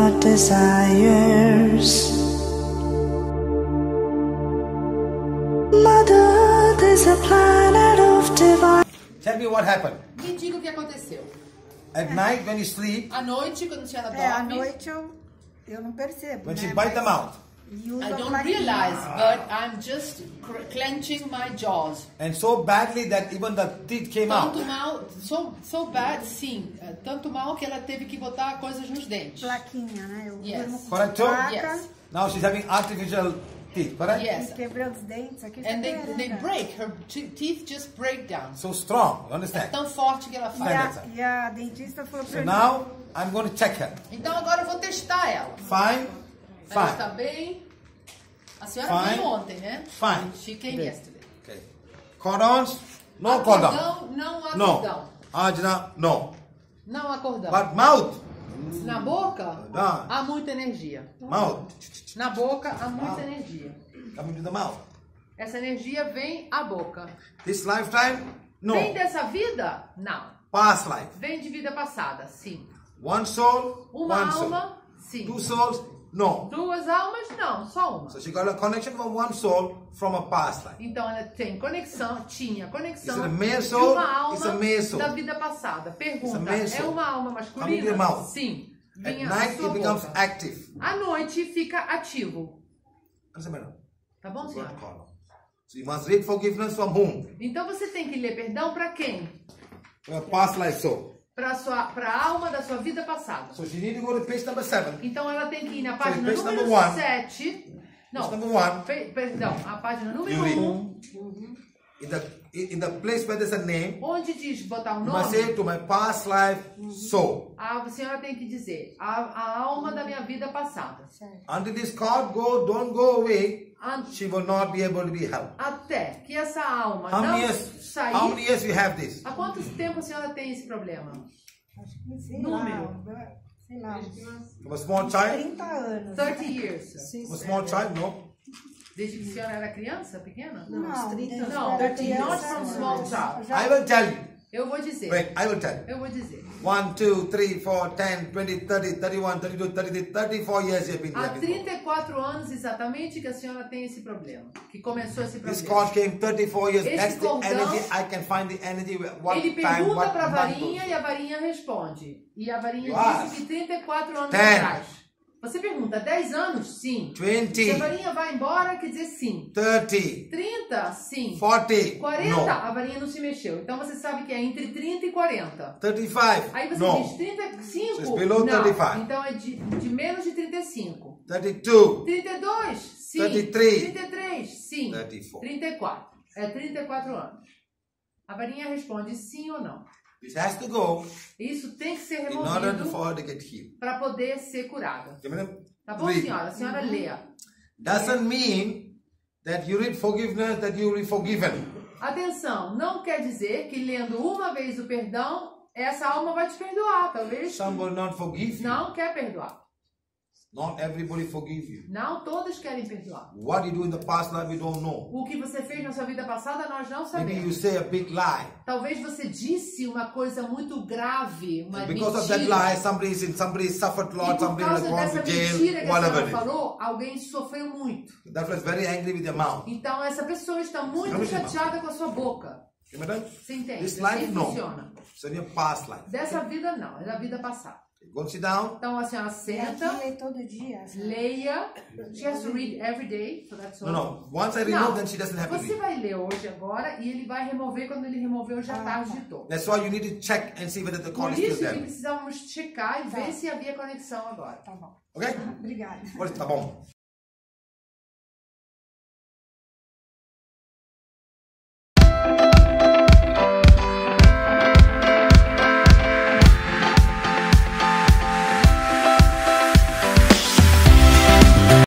heart desires. Mother, there's a planet of divine. Tell me what happened. Me diga o que aconteceu. At night when you sleep, À noite, quando a senhora dorme, à noite eu não percebo. when né? she bite them out, E uso I a don't plaquinha. realize, but I'm just clenching my jaws. and so badly that even the teeth came out. Tanto mal, so bad, sim. Tanto mal que ela teve que botar coisas nos dentes. Plaquinha, né? Eu Yes. durmo com Correct, placa. Yes. Now she's having artificial teeth, correct? Yes. E quebrei os dentes aqui. And they né? break, her teeth just break down. So strong, you É understand? tão forte que ela E faz. a, e a dentista falou So pra mim. now I'm going to check her. Então agora eu vou testar ela. Fine? Ela está Fine. bem. A senhora Fine. veio ontem, né? Fine. She came yesterday. Okay. Cordons? No cordon. Acordão, não há No. cordão. Ajna? No. Não há cordão. But mouth? Na boca, Ah. há muita energia. Mouth. Na boca, há muita energia. Coming to the mouth. Essa energia vem à boca. This lifetime? No. Vem dessa vida? Não. Past life. Vem de vida passada? Sim. One soul? Uma One soul. alma? Sim. Two souls? No. Duas almas? Não, só uma. So she got a connection from one soul from a past life. Então ela tem conexão, tinha conexão Is it a male de soul? uma It's a alma male soul. da vida passada. It's a Pergunta, male é soul. uma alma Coming to masculina? your mouth. Sim. At Vinha à night sua it becomes boca. active. À noite fica ativo. Understand? Tá bom, senhora? So you must read forgiveness from whom? Então você tem que ler perdão para quem? From a past life soul. Para a alma da sua vida passada. So she need to go to page number 7. Então ela tem que ir na página page número number 1. 7. Não, Page number 1. Perdão, a página número You read. 1. In the place where there's a name, Onde diz botar o you must say nome, to my past life soul. a senhora tem que dizer a alma da minha vida passada. Until this card don't go away, An- she will not be able to be helped. Até que essa alma How não many years? sair. How many years we have this? Há quanto tempo a senhora tem esse problema? Sei Número. lá, sei lá, From a small child? 30 anos. 30 years. From a small child? No. Desde que a senhora era criança, pequena? Não, 30 desde não, que eu era 30 not criança, from não. small child. Já- I will tell you. Eu vou dizer. Wait, I will tell you. Eu vou dizer. 1, 2, 3, 4, 10, 20, 30, 31, 32, 33, 34 years you've been Há there. 34 anos exatamente que a senhora tem esse problema. Que começou esse This problema. card came 34 years. Esse That's the cordão- energy. I can find the energy. What Ele time, pergunta what para a month. varinha e a varinha responde. E a varinha What? disse que 34 anos 10. atrás. Você pergunta, 10 anos? Sim. 20. Se a varinha vai embora, quer dizer sim. 30, 30, sim. 40, 40, no. a varinha não se mexeu. Então você sabe que é entre 30 e 40. 35, Aí você no. diz 35? So it's below não. 35. Então é de menos de 35. 32, 32, sim. 33. 33, sim. 34. 34. É 34 anos. A varinha responde sim ou não. This has to go Isso tem que ser in order removido for her to get healed. para poder ser curada. Give me Tá bom, read. senhora? A senhora leia. Doesn't mean that you read forgiveness that you will be forgiven. Atenção, não quer dizer que lendo uma vez o perdão, essa alma vai te perdoar. Talvez Some will not forgive you. não quer perdoar. Not everybody forgive you. Não todos querem perdoar. What you do in the past life we don't know. O que você fez na sua vida passada, nós não Maybe you sabemos. say a big lie. Talvez você disse uma coisa muito grave, uma And because of that mentira. lie, somebody suffered a E lot, por somebody causa has gone dessa to mentira jail, que a whatever senhora it is. falou, alguém sofreu muito. That was very angry with your mouth. Então essa pessoa está muito Vamos lá. chateada com a sua boca. You understand? Você entende? This Assim life, no. funciona. So in your past life. Dessa vida não, é da vida passada. Go sit down. Então a senhora E aqui senta, lê todo dia. leia. She has to read every day, so that's all. No. Once I remove, Não, then she doesn't have to você read. vai ler hoje agora e ele vai remover quando ele removeu já tarditou. That's why you need to check and see whether the Por cord is isso still que there. precisamos checar e ver se havia conexão agora. Tá bom. Okay? Obrigada. What is tá bom?